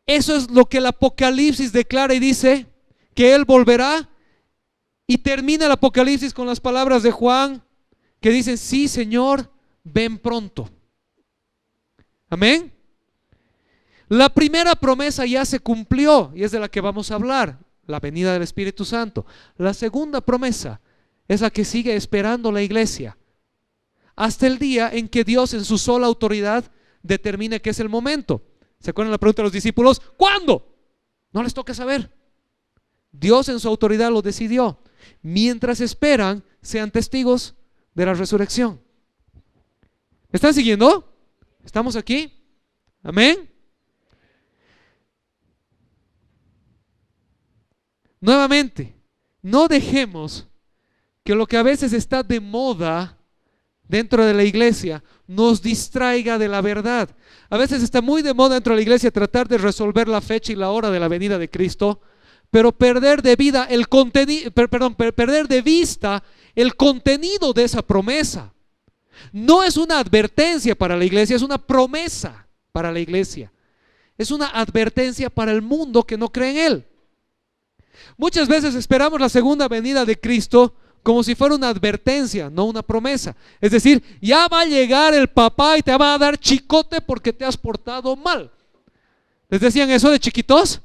Eso es lo que el Apocalipsis declara y dice: que Él volverá. Y termina el Apocalipsis con las palabras de Juan que dicen: sí, Señor, ven pronto. Amén. La primera promesa ya se cumplió y es de la que vamos a hablar, la venida del Espíritu Santo. La segunda promesa es la que sigue esperando la iglesia hasta el día en que Dios, en su sola autoridad, determine que es el momento. ¿Se acuerdan la pregunta de los discípulos? ¿Cuándo? No les toca saber. Dios en su autoridad lo decidió. Mientras esperan, sean testigos de la resurrección. ¿Me están siguiendo? ¿Estamos aquí? Amén. Nuevamente, no dejemos que lo que a veces está de moda dentro de la iglesia nos distraiga de la verdad. A veces está muy de moda dentro de la iglesia tratar de resolver la fecha y la hora de la venida de Cristo, pero perder de vista el contenido de esa promesa. No es una advertencia para la iglesia, es una promesa para la iglesia. Es una advertencia para el mundo que no cree en Él. Muchas veces esperamos la segunda venida de Cristo como si fuera una advertencia, no una promesa. Es decir, ya va a llegar el papá y te va a dar chicote porque te has portado mal. ¿Les decían eso de chiquitos?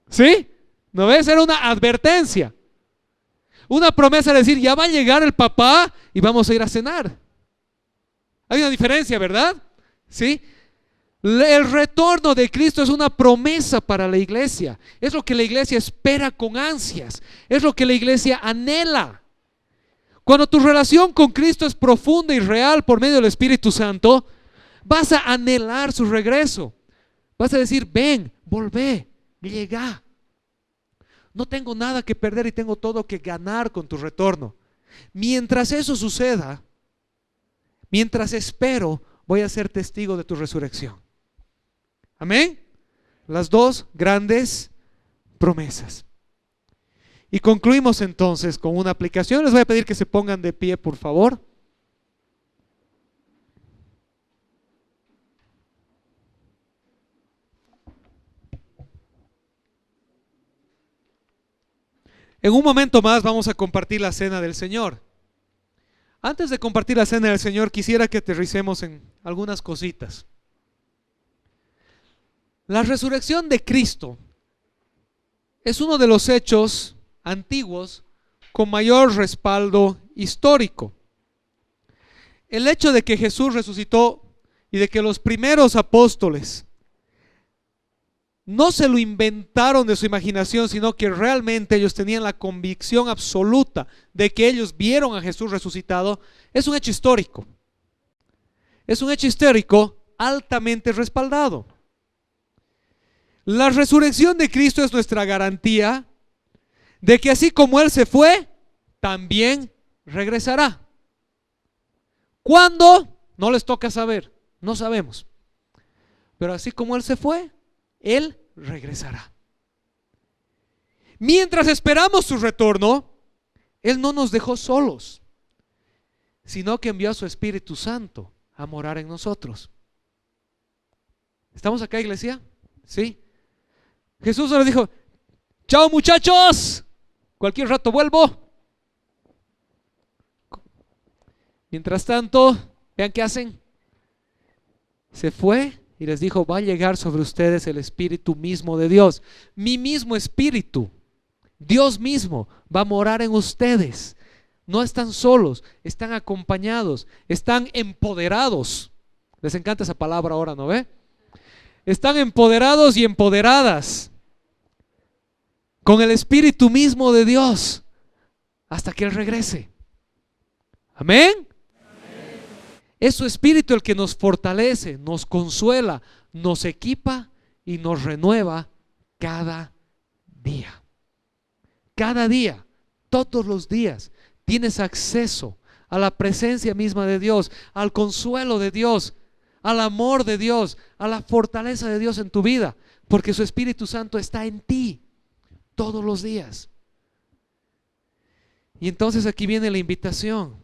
¿Sí? ¿No ves? Era una advertencia. Una promesa es decir, ya va a llegar el papá y vamos a ir a cenar. Hay una diferencia, ¿verdad? ¿Sí? El retorno de Cristo es una promesa para la iglesia. Es lo que la iglesia espera con ansias. Es lo que la iglesia anhela. Cuando tu relación con Cristo es profunda y real por medio del Espíritu Santo, vas a anhelar su regreso. Vas a decir: ven, volvé, llega. No tengo nada que perder y tengo todo que ganar con tu retorno. Mientras eso suceda, mientras espero, voy a ser testigo de tu resurrección. Amén. Las dos grandes promesas. Y concluimos entonces con una aplicación. Les voy a pedir que se pongan de pie, por favor. En un momento más vamos a compartir la cena del Señor. Antes de compartir la cena del Señor, quisiera que aterricemos en algunas cositas. La resurrección de Cristo es uno de los hechos antiguos con mayor respaldo histórico. El hecho de que Jesús resucitó y de que los primeros apóstoles no se lo inventaron de su imaginación, sino que realmente ellos tenían la convicción absoluta de que ellos vieron a Jesús resucitado, es un hecho histórico. Es un hecho histórico altamente respaldado. La resurrección de Cristo es nuestra garantía de que así como Él se fue, también regresará. ¿Cuándo? No les toca saber, no sabemos. Pero así como Él se fue, Él regresará. Mientras esperamos su retorno, Él no nos dejó solos, sino que envió a su Espíritu Santo a morar en nosotros. ¿Estamos acá, iglesia? ¿Sí? Jesús nos dijo: chao muchachos, cualquier rato vuelvo. Mientras tanto, vean qué hacen. Se fue y les dijo: va a llegar sobre ustedes el Espíritu mismo de Dios. Mi mismo Espíritu, Dios mismo, va a morar en ustedes. No están solos, están acompañados, están empoderados. Les encanta esa palabra ahora, ¿no ve? Están empoderados y empoderadas con el Espíritu mismo de Dios hasta que Él regrese. Amén. Es su Espíritu el que nos fortalece, nos consuela, nos equipa y nos renueva cada día. Cada día, todos los días, tienes acceso a la presencia misma de Dios, al consuelo de Dios, al amor de Dios, a la fortaleza de Dios en tu vida, porque su Espíritu Santo está en ti todos los días. Y entonces aquí viene la invitación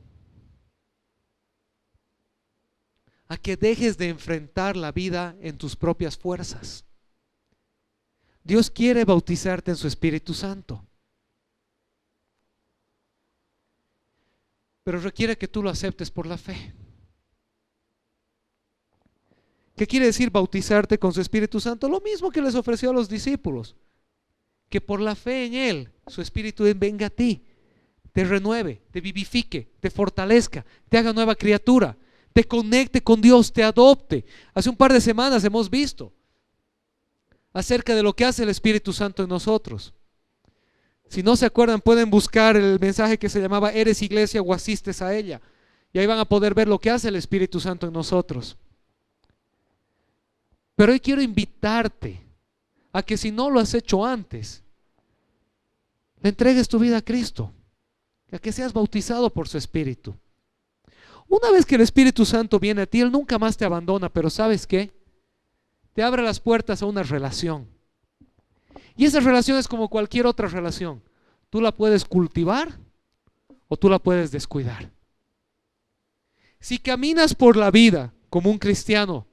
a que dejes de enfrentar la vida en tus propias fuerzas. Dios quiere bautizarte en su Espíritu Santo, pero requiere que tú lo aceptes por la fe. ¿Qué quiere decir bautizarte con su Espíritu Santo? Lo mismo que les ofreció a los discípulos, que por la fe en Él, su Espíritu venga a ti, te renueve, te vivifique, te fortalezca, te haga nueva criatura, te conecte con Dios, te adopte. Hace un par de semanas hemos visto acerca de lo que hace el Espíritu Santo en nosotros. Si no se acuerdan, pueden buscar el mensaje que se llamaba ¿Eres iglesia o asistes a ella? Y ahí van a poder ver lo que hace el Espíritu Santo en nosotros. Pero hoy quiero invitarte a que si no lo has hecho antes, le entregues tu vida a Cristo, a que seas bautizado por su Espíritu. Una vez que el Espíritu Santo viene a ti, Él nunca más te abandona, pero ¿sabes qué? Te abre las puertas a una relación. Y esa relación es como cualquier otra relación. Tú la puedes cultivar o tú la puedes descuidar. Si caminas por la vida como un cristiano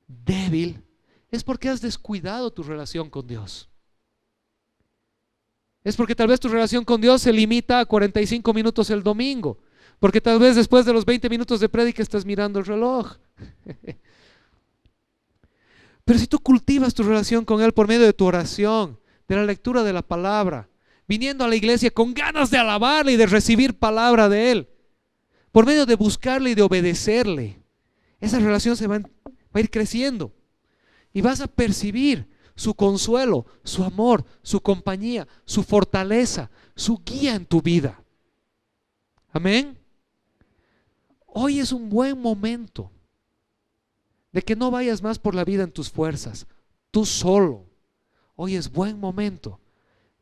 débil, es porque has descuidado tu relación con Dios. Es porque tal vez tu relación con Dios se limita a 45 minutos el domingo, porque tal vez después de los 20 minutos de prédica estás mirando el reloj. Pero si tú cultivas tu relación con Él por medio de tu oración, de la lectura de la palabra, viniendo a la iglesia con ganas de alabarle y de recibir palabra de Él, por medio de buscarle y de obedecerle, esa relación va a ir creciendo y vas a percibir su consuelo, su amor, su compañía, su fortaleza, su guía en tu vida. Amén. Hoy es un buen momento de que no vayas más por la vida en tus fuerzas, tú solo. Hoy es buen momento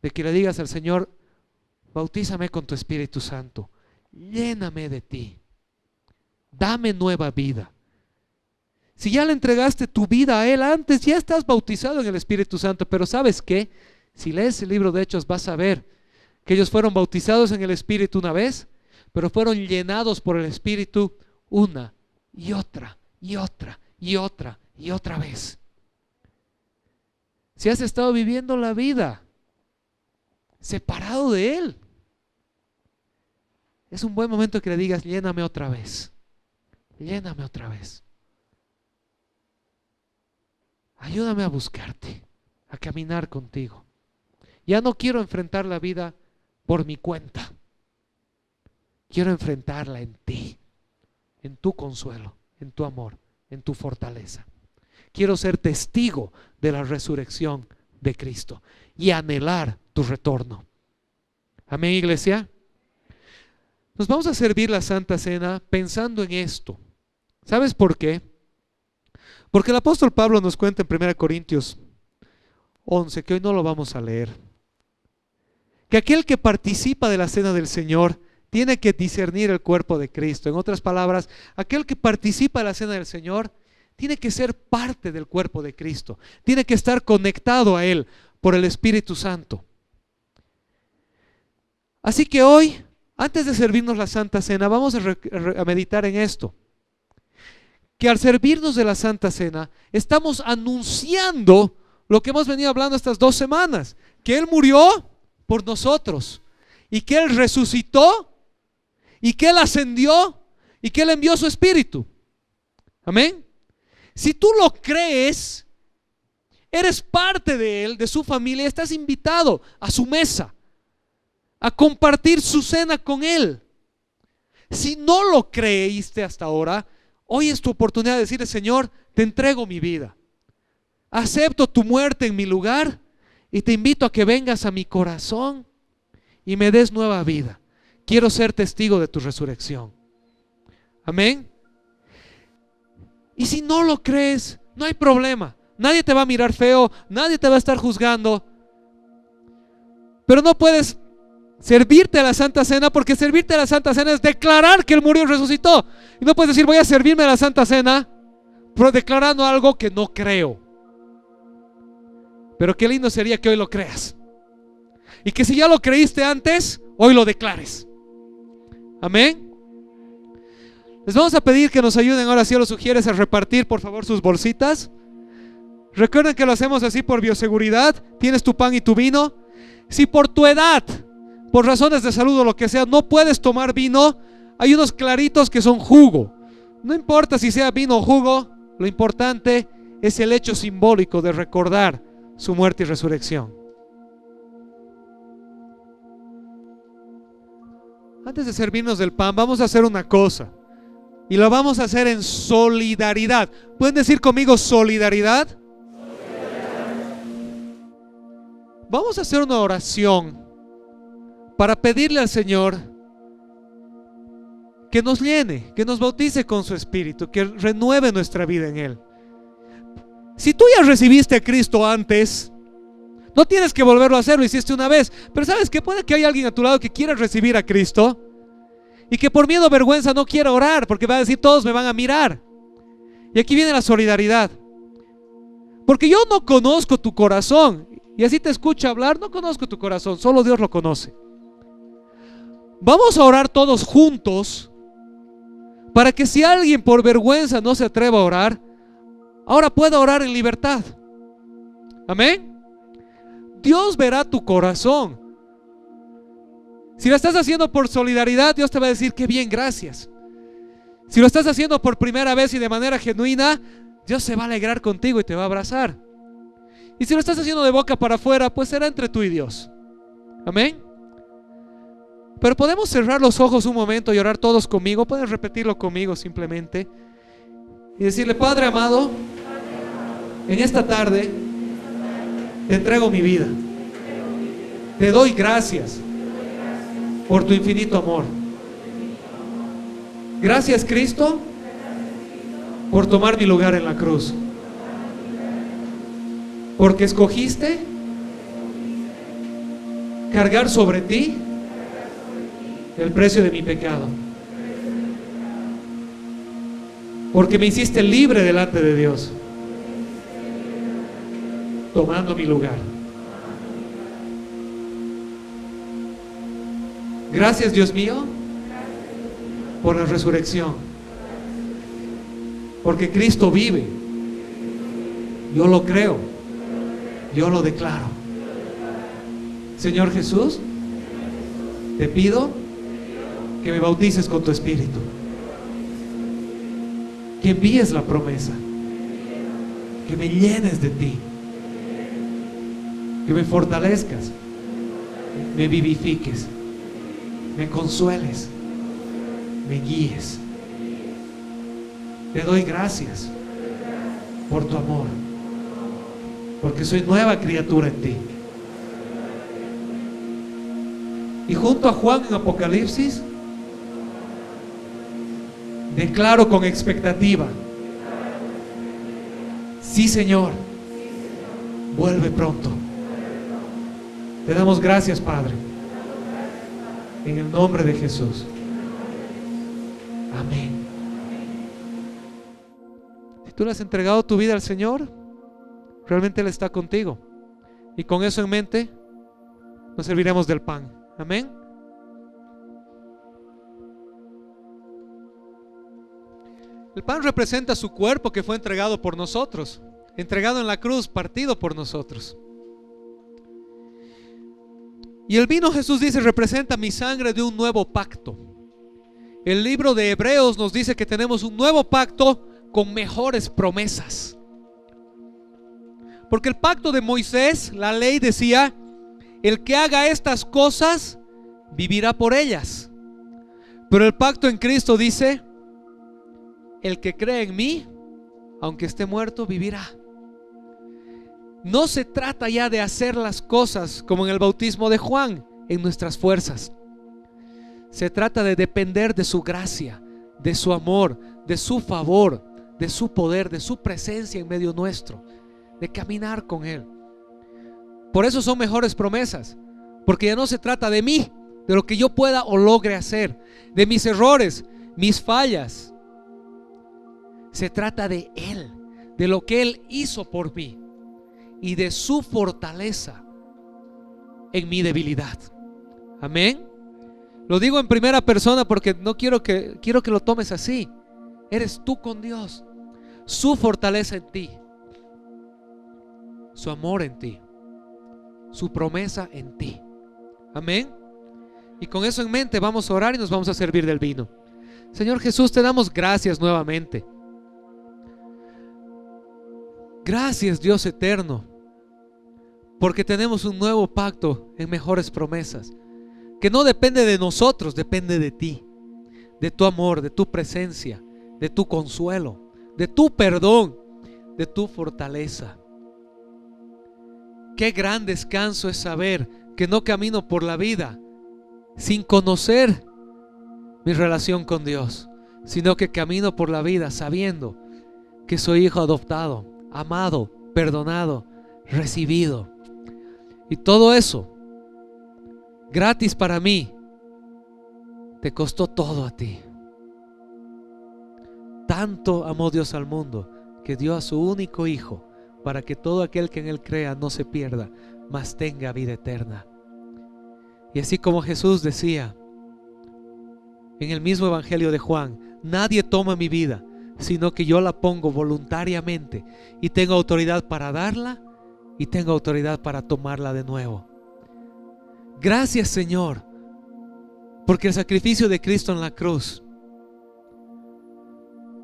de que le digas al Señor: bautízame con tu Espíritu Santo, lléname de ti, dame nueva vida. Si ya le entregaste tu vida a Él antes, ya estás bautizado en el Espíritu Santo. Pero ¿sabes qué? Si lees el libro de Hechos vas a ver que ellos fueron bautizados en el Espíritu una vez, pero fueron llenados por el Espíritu una y otra y otra y otra y otra vez. Si has estado viviendo la vida separado de Él, es un buen momento que le digas: lléname otra vez, lléname otra vez. Ayúdame a buscarte, a caminar contigo. Ya no quiero enfrentar la vida por mi cuenta. Quiero enfrentarla en ti, en tu consuelo, en tu amor, en tu fortaleza. Quiero ser testigo de la resurrección de Cristo y anhelar tu retorno. Amén, iglesia. Nos vamos a servir la Santa Cena pensando en esto. ¿Sabes por qué? Porque el apóstol Pablo nos cuenta en 1 Corintios 11, que hoy no lo vamos a leer, que aquel que participa de la cena del Señor tiene que discernir el cuerpo de Cristo. En otras palabras, aquel que participa de la cena del Señor tiene que ser parte del cuerpo de Cristo, tiene que estar conectado a Él por el Espíritu Santo. Así que hoy, antes de servirnos la Santa Cena, vamos a meditar en esto, que al servirnos de la Santa Cena estamos anunciando lo que hemos venido hablando estas 2 semanas, que Él murió por nosotros y que Él resucitó y que Él ascendió y que Él envió su Espíritu. Amén. Si tú lo crees, eres parte de Él, de su familia, estás invitado a su mesa, a compartir su cena con Él. Si no lo creíste hasta ahora, hoy es tu oportunidad de decirle: Señor, te entrego mi vida, acepto tu muerte en mi lugar y te invito a que vengas a mi corazón y me des nueva vida. Quiero ser testigo de tu resurrección. Amén. Y si no lo crees, no hay problema. Nadie te va a mirar feo, nadie te va a estar juzgando. Pero no puedes servirte a la Santa Cena, porque servirte a la Santa Cena es declarar que Él murió y resucitó. Y no puedes decir: voy a servirme a la Santa Cena, pero declarando algo que no creo. Pero qué lindo sería que hoy lo creas, y que si ya lo creíste antes, hoy lo declares. Amén. Les vamos a pedir que nos ayuden ahora, si los sugieres, a repartir por favor sus bolsitas. Recuerden que lo hacemos así por bioseguridad. Tienes tu pan y tu vino. Si por tu edad, por razones de salud o lo que sea, no puedes tomar vino, hay unos claritos que son jugo. No importa si sea vino o jugo, lo importante es el hecho simbólico de recordar su muerte y resurrección. Antes de servirnos del pan, vamos a hacer una cosa, y lo vamos a hacer en solidaridad. ¿Pueden decir conmigo solidaridad? Vamos a hacer una oración para pedirle al Señor que nos llene, que nos bautice con su Espíritu, que renueve nuestra vida en Él. Si tú ya recibiste a Cristo antes, no tienes que volverlo a hacer, lo hiciste una vez. Pero ¿sabes qué? Puede que haya alguien a tu lado que quiera recibir a Cristo y que por miedo o vergüenza no quiera orar, porque va a decir: todos me van a mirar. Y aquí viene la solidaridad, porque yo no conozco tu corazón, y así te escucho hablar. No conozco tu corazón, solo Dios lo conoce. Vamos a orar todos juntos, para que si alguien por vergüenza no se atreva a orar, ahora pueda orar en libertad. Amén. Dios verá tu corazón. Si lo estás haciendo por solidaridad, Dios te va a decir: qué bien, gracias. Si lo estás haciendo por primera vez y de manera genuina, Dios se va a alegrar contigo y te va a abrazar. Y si lo estás haciendo de boca para afuera, pues será entre tú y Dios. Amén. Pero podemos cerrar los ojos un momento y orar todos conmigo. Pueden repetirlo conmigo simplemente y decirle: Padre amado, en esta tarde te entrego mi vida. Te doy gracias por tu infinito amor. Gracias, Cristo, por tomar mi lugar en la cruz. Porque escogiste cargar sobre ti el precio de mi pecado. Porque me hiciste libre delante de Dios, tomando mi lugar. Gracias, Dios mío, por la resurrección. Porque Cristo vive. Yo lo creo. Yo lo declaro. Señor Jesús, te pido que me bautices con tu Espíritu, que envíes la promesa, que me llenes de ti, que me fortalezcas, me vivifiques, me consueles, me guíes. Te doy gracias por tu amor, porque soy nueva criatura en ti. Y junto a Juan en Apocalipsis, declaro con expectativa: sí, Señor, vuelve pronto. Te damos gracias, Padre, en el nombre de Jesús. Amén. Si tú le has entregado tu vida al Señor, realmente Él está contigo. Y con eso en mente, nos serviremos del pan. Amén. El pan representa su cuerpo que fue entregado por nosotros, entregado en la cruz, partido por nosotros. Y el vino, Jesús dice, representa mi sangre de un nuevo pacto. El libro de Hebreos nos dice que tenemos un nuevo pacto con mejores promesas. Porque el pacto de Moisés, la ley decía: el que haga estas cosas vivirá por ellas. Pero el pacto en Cristo dice: el que cree en mí, aunque esté muerto, vivirá. No se trata ya de hacer las cosas como en el bautismo de Juan, en nuestras fuerzas. Se trata de depender de su gracia, de su amor, de su favor, de su poder, de su presencia en medio nuestro, de caminar con Él. Por eso son mejores promesas, porque ya no se trata de mí, de lo que yo pueda o logre hacer, de mis errores, mis fallas. Se trata de Él, de lo que Él hizo por mí y de su fortaleza en mi debilidad. Amén. Lo digo en primera persona porque no quiero que lo tomes así. Eres tú con Dios, su fortaleza en ti, su amor en ti, su promesa en ti. Amén. Y con eso en mente vamos a orar y nos vamos a servir del vino. Señor Jesús, te damos gracias nuevamente. Gracias, Dios eterno, porque tenemos un nuevo pacto en mejores promesas, que no depende de nosotros, depende de ti, de tu amor, de tu presencia, de tu consuelo, de tu perdón, de tu fortaleza. Qué gran descanso es saber que no camino por la vida sin conocer mi relación con Dios, sino que camino por la vida sabiendo que soy hijo adoptado, amado, perdonado, recibido. Y todo eso, gratis para mí, te costó todo a ti. Tanto amó Dios al mundo que dio a su único Hijo, para que todo aquel que en Él crea no se pierda, mas tenga vida eterna. Y así como Jesús decía en el mismo Evangelio de Juan: nadie toma mi vida, sino que yo la pongo voluntariamente, y tengo autoridad para darla y tengo autoridad para tomarla de nuevo. Gracias, Señor, porque el sacrificio de Cristo en la cruz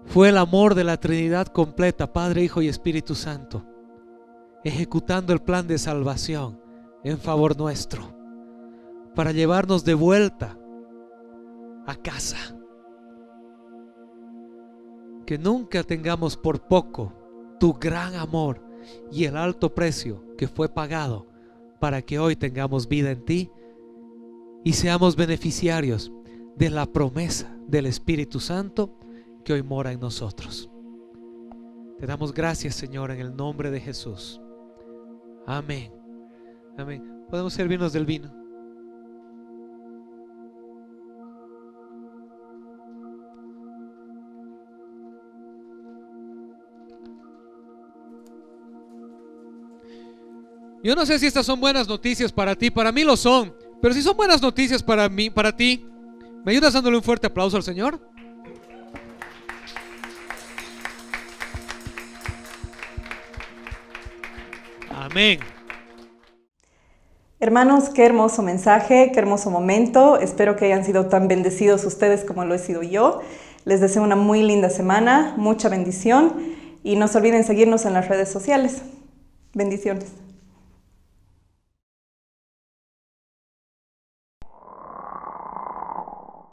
fue el amor de la Trinidad completa, Padre, Hijo y Espíritu Santo, ejecutando el plan de salvación en favor nuestro, para llevarnos de vuelta a casa. Que nunca tengamos por poco tu gran amor y el alto precio que fue pagado para que hoy tengamos vida en ti y seamos beneficiarios de la promesa del Espíritu Santo que hoy mora en nosotros. Te damos gracias, Señor, en el nombre de Jesús. Amén. Amén. Podemos servirnos del vino. Yo no sé si estas son buenas noticias para ti, para mí lo son, pero si son buenas noticias para mí, para ti, ¿me ayudas dándole un fuerte aplauso al Señor? Amén. Hermanos, qué hermoso mensaje, qué hermoso momento. Espero que hayan sido tan bendecidos ustedes como lo he sido yo. Les deseo una muy linda semana, mucha bendición y no se olviden seguirnos en las redes sociales. Bendiciones.